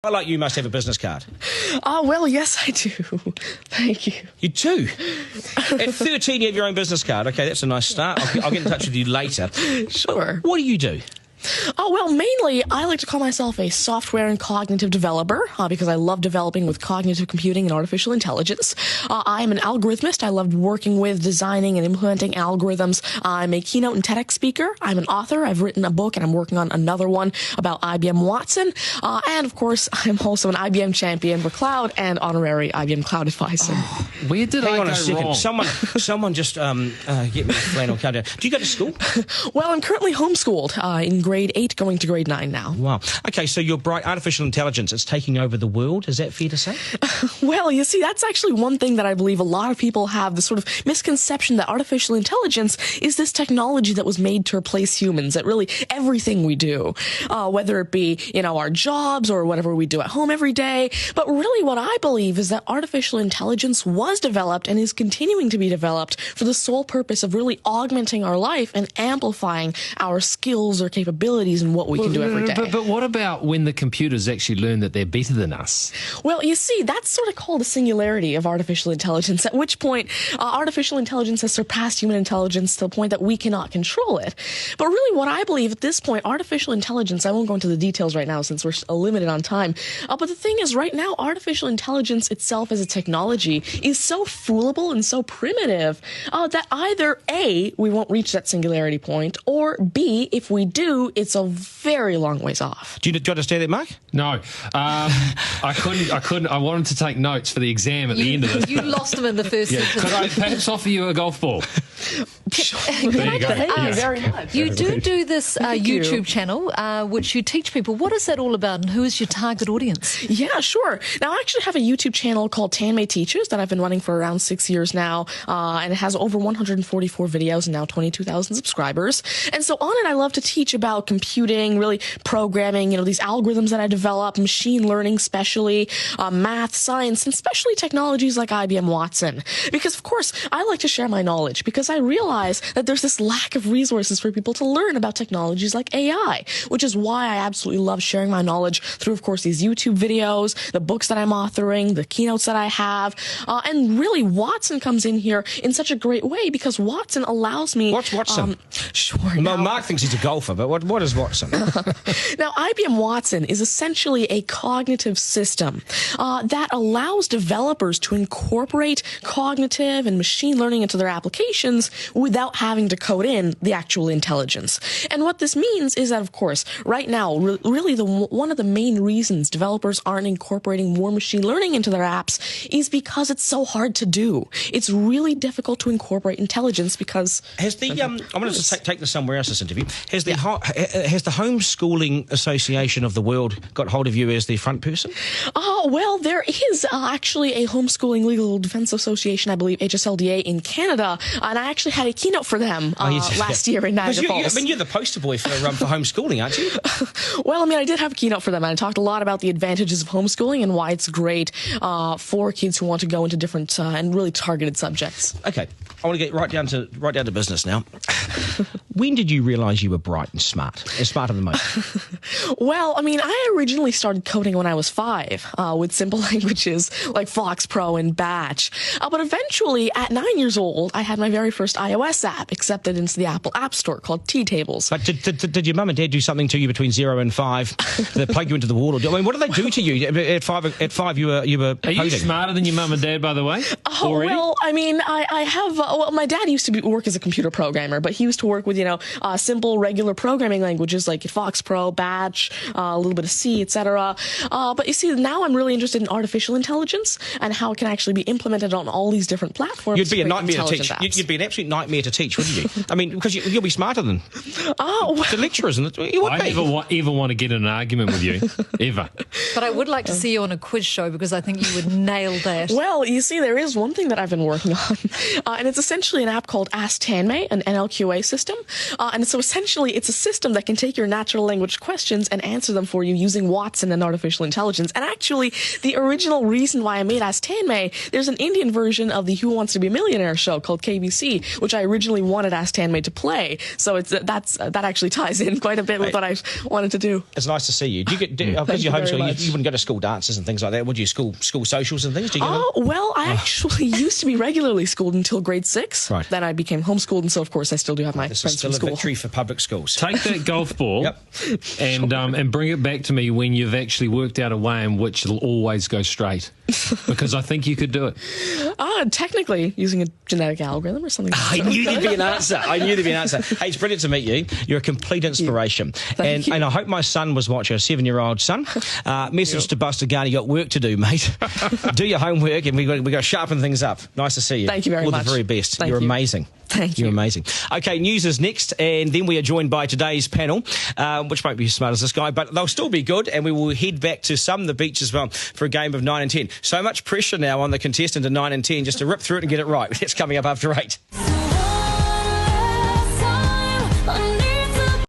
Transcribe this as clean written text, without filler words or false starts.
I like you must have a business card. Well, yes, I do. Thank you. You do? At 13, you have your own business card. OK, that's a nice start. I'll get in touch with you later. Sure. What do you do? Well, mainly, I like to call myself a software and cognitive developer because I love developing with cognitive computing and artificial intelligence. I am an algorithmist. I love working with, designing, and implementing algorithms. I'm a keynote and TEDx speaker. I'm an author. I've written a book, and I'm working on another one about IBM Watson. And, of course, I'm also an IBM champion for cloud and honorary IBM cloud advisor. Where did Hang I on go a second. wrong? Someone just get me the flannel countdown. Do you go to school? Well, I'm currently homeschooled in grade 8, going to grade 9 now. Wow. OK, so you're bright. Artificial intelligence, it's taking over the world. Is that fair to say? Well, you see, that's actually one thing that I believe a lot of people have, this sort of misconception that artificial intelligence is this technology that was made to replace humans at really everything we do, whether it be, our jobs or whatever we do at home every day. But really what I believe is that artificial intelligence was developed and is continuing to be developed for the sole purpose of really augmenting our life and amplifying our skills or capabilities and what we can do every day. But what about when the computers actually learn that they're better than us? Well, you see, that's sort of called a singularity of artificial intelligence, at which point artificial intelligence has surpassed human intelligence to the point that we cannot control it. But really what I believe at this point, artificial intelligence, I won't go into the details right now since we're limited on time, but the thing is right now, artificial intelligence itself as a technology is so foolable and so primitive that either A, we won't reach that singularity point, or B, if we do, it's a very long ways off. Do you understand that, Mark? No. I couldn't. I wanted to take notes for the exam at the end of this. You lost them in the first sentence. Could I perhaps offer you a golf ball? There you go. Thank you very much. You do this YouTube channel, which you teach people. What is that all about, and who is your target audience? Yeah, sure. Now, I actually have a YouTube channel called Tanmay Teaches that I've been running for around 6 years now, and it has over 144 videos and now 22,000 subscribers. And so on it, I love to teach about computing, really programming, these algorithms that I develop, machine learning especially, math, science, and especially technologies like IBM Watson. Because, of course, I like to share my knowledge because I realize that there's this lack of resources for people to learn about technologies like AI, which is why I absolutely love sharing my knowledge through, of course, these YouTube videos, the books that I'm authoring, the keynotes that I have, and really Watson comes in here in such a great way because Watson allows me... What's Watson? Sure. Mark thinks he's a golfer, but what is Watson? Now, IBM Watson is essentially a cognitive system that allows developers to incorporate cognitive and machine learning into their applications without having to code in the actual intelligence. And what this means is that, of course, right now, really one of the main reasons developers aren't incorporating more machine learning into their apps is because it's so hard to do. It's really difficult to incorporate intelligence because... Has the I'm going to take this somewhere else, this interview. Has the Homeschooling Association of the World got hold of you as the front person? Well, there is actually a Homeschooling Legal Defense Association, I believe, HSLDA in Canada, and I actually had a keynote for them last year in Niagara Falls. You're the poster boy for homeschooling, aren't you? Well, I did have a keynote for them, and I talked a lot about the advantages of homeschooling and why it's great for kids who want to go into different and really targeted subjects. Okay, I want to get right down to business now. When did you realise you were bright and smart, and smarter than most? Well, I originally started coding when I was 5 with simple languages like Fox Pro and Batch. But eventually, at 9 years old, I had my very first iOS app accepted into the Apple App Store called T-Tables. But did your mum and dad do something to you between 0 and 5 that plug you into the wall? What did they do to you at 5? At 5, you were Are you smarter than your mum and dad, by the way? Already? Well, I have. My dad used to work as a computer programmer, but he used to work with simple regular programming languages like Fox Pro, Batch, a little bit of C, etc. But you see, now I'm really interested in artificial intelligence and how it can actually be implemented on all these different platforms. You'd be a nightmare to teach. You'd be an absolute nightmare to teach, wouldn't you? Because you'll be smarter than the lecturers. You would I ever want to get in an argument with you, ever. But I would like to see you on a quiz show because I think you would nail that. Well, you see, there is one thing that I've been working on, and it's essentially an app called Ask Tanmay, an NLQA system. And so essentially, it's a system system that can take your natural language questions and answer them for you using Watson and artificial intelligence. And actually, the original reason why I made Ask Tanmay, there's an Indian version of the Who Wants to Be a Millionaire show called KBC, which I originally wanted Ask Tanmay to play. So that actually ties in quite a bit with what I wanted to do. It's nice to see you. Do you get, because you're homeschooling, you wouldn't go to school dances and things like that, would you? School socials and things? Do you go well, I actually used to be regularly schooled until grade 6. Right. Then I became homeschooled, and so of course I still do have my This is friends still from a school. victory for public schools. Take that golf ball and bring it back to me when you've actually worked out a way in which it'll always go straight. Because I think you could do it. Technically, using a genetic algorithm or something. I knew there'd be an answer. Hey, it's brilliant to meet you. You're a complete inspiration. Thank you. And I hope my son was watching, a 7-year-old son. Message to Buster Garner, you got work to do, mate. Do your homework, and we got to sharpen things up. Nice to see you. Thank you very much. All the very best. Thank You're you. amazing. Thank you. You're amazing. Okay, news is next, and then we are joined by today's panel, which won't be as smart as this guy, but they'll still be good, and we will head back to the beach as well for a game of 9 and 10. So much pressure now on the contestant in 9 and 10 just to rip through it and get it right. It's coming up after 8.